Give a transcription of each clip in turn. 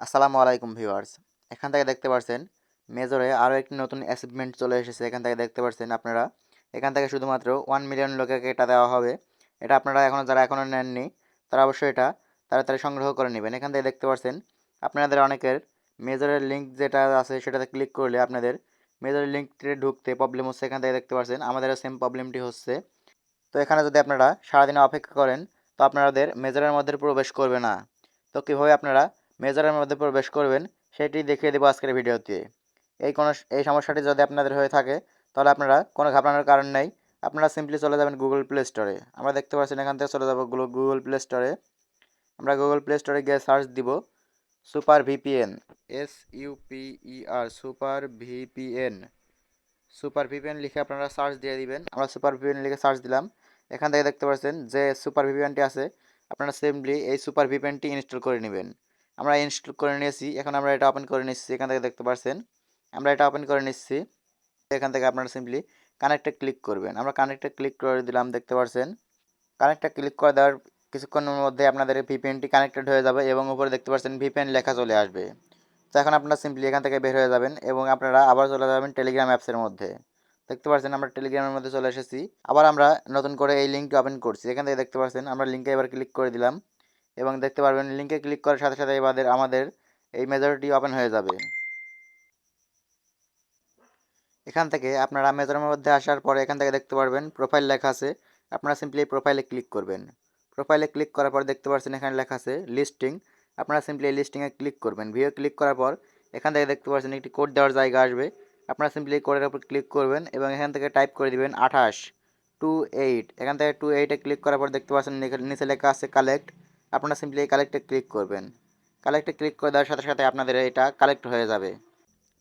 আসসালামু আলাইকুম ভিউয়ার্স। এখান থেকে দেখতে পাচ্ছেন মেজরে আরও একটি নতুন অ্যাচিভমেন্ট চলে এসেছে। এখান থেকে দেখতে পাচ্ছেন আপনারা এখান থেকে শুধুমাত্র 1 মিলিয়ন লোকেকে এটা দেওয়া হবে। এটা আপনারা যারা এখনও নেননি তারা অবশ্যই এটা তাড়াতাড়ি সংগ্রহ করে নেবেন। এখান থেকে দেখতে পাচ্ছেন আপনাদের অনেকের মেজরের লিঙ্ক যেটা আছে সেটাতে ক্লিক করলে আপনাদের মেজরের লিঙ্কটি ঢুকতে প্রবলেম হচ্ছে। এখান থেকে দেখতে পাচ্ছেন আমাদেরও সেম প্রবলেমটি হচ্ছে। তো এখানে যদি আপনারা সারাদিনে অপেক্ষা করেন তো আপনাদের মেজরের মধ্যে প্রবেশ করবে না। তো কীভাবে আপনারা মেজরের মধ্যে প্রবেশ করবেন সেটি দেখিয়ে দেবো আজকের ভিডিওতে। এই সমস্যাটি যদি আপনাদের হয়ে থাকে তাহলে আপনারা কোনো ঘাবড়ানোর কারণ নেই। আপনারা সিম্পলি চলে যাবেন গুগল প্লে স্টোরে। আমরা দেখতে পাচ্ছেন এখান থেকে চলে যাব গুগল প্লে স্টোরে। আমরা গুগল প্লে স্টোরে গিয়ে সার্চ দিব super VPN, SUPER super VPN লিখে আপনারা সার্চ দিয়ে দিবেন। আমরা সুপার ভিপিএন লিখে সার্চ দিলাম। এখান থেকে দেখতে পাচ্ছেন যে সুপার ভিপিএনটি আছে, আপনারা সিম্পলি এই সুপার ভিপিএনটি ইনস্টল করে নেবেন। আমরা ইনস্টল করে নিয়েছি, এখন আমরা এটা ওপেন করে নিচ্ছি। এখান থেকে দেখতে পাচ্ছেন আমরা এটা ওপেন করে নিচ্ছি। এখান থেকে আপনারা সিম্পলি কানেক্টে ক্লিক করবেন। আমরা কানেক্টে ক্লিক করে দিলাম, দেখতে পাচ্ছেন কানেক্টে ক্লিক করে দেওয়ার কিছুক্ষণের মধ্যে আপনাদের ভিপিএনটি কানেক্টেড হয়ে যাবে এবং উপরে দেখতে পাচ্ছেন ভিপিএন লেখা চলে আসবে। তো এখন আপনারা সিম্পলি এখান থেকে বের হয়ে যাবেন এবং আপনারা আবার চলে যাবেন টেলিগ্রাম অ্যাপসের মধ্যে। দেখতে পাচ্ছেন আমরা টেলিগ্রামের মধ্যে চলে এসেছি। আবার আমরা নতুন করে এই লিঙ্কটি ওপেন করছি। এখান থেকে দেখতে পাচ্ছেন আমরা লিঙ্কে এবার ক্লিক করে দিলাম এবং দেখতে পারবেন লিঙ্কে ক্লিক করার সাথে সাথে এবার আমাদের এই মেজরটি ওপেন হয়ে যাবে। এখান থেকে আপনারা মেজরের মধ্যে আসার পরে এখান থেকে দেখতে পারবেন প্রোফাইল লেখা আছে। আপনারা সিম্পলি প্রোফাইলে ক্লিক করবেন। প্রোফাইলে ক্লিক করার পর দেখতে পাচ্ছেন এখানে লেখা আছে লিস্টিং। আপনারা সিম্পলি এই লিস্টিংয়ে ক্লিক করবেন। ভিডিও ক্লিক করার পর এখান থেকে দেখতে পাচ্ছেন একটি কোড দেওয়ার জায়গা আসবে। আপনারা সিম্পলি কোডের উপর ক্লিক করবেন এবং এখান থেকে টাইপ করে দিবেন 2828। এখান থেকে 28-এ ক্লিক করার পর দেখতে পাচ্ছেন নিচে লেখা আছে কালেক্ট। আপনারা সিম্পলি এই কালেক্টে ক্লিক করবেন। কালেক্টে ক্লিক করে দেওয়ার সাথে সাথে আপনাদের এটা কালেক্ট হয়ে যাবে।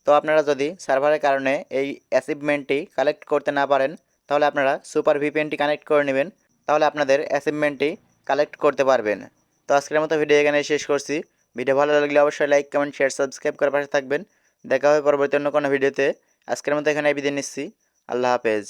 তো আপনারা যদি সার্ভারের কারণে এই অ্যাচিভমেন্টটি কালেক্ট করতে না পারেন তাহলে আপনারা সুপার ভিপিএনটি কানেক্ট করে নেবেন, তাহলে আপনাদের অ্যাচিভমেন্টটি কালেক্ট করতে পারবেন। তো আজকের মতো ভিডিও এখানে শেষ করছি। ভিডিও ভালো লাগলে অবশ্যই লাইক, কমেন্ট, শেয়ার, সাবস্ক্রাইব করে পাশে থাকবেন। দেখা হবে পরবর্তী অন্য কোনো ভিডিওতে। আজকের মতো এখানে বিদায় নিচ্ছি। আল্লাহ হাফেজ।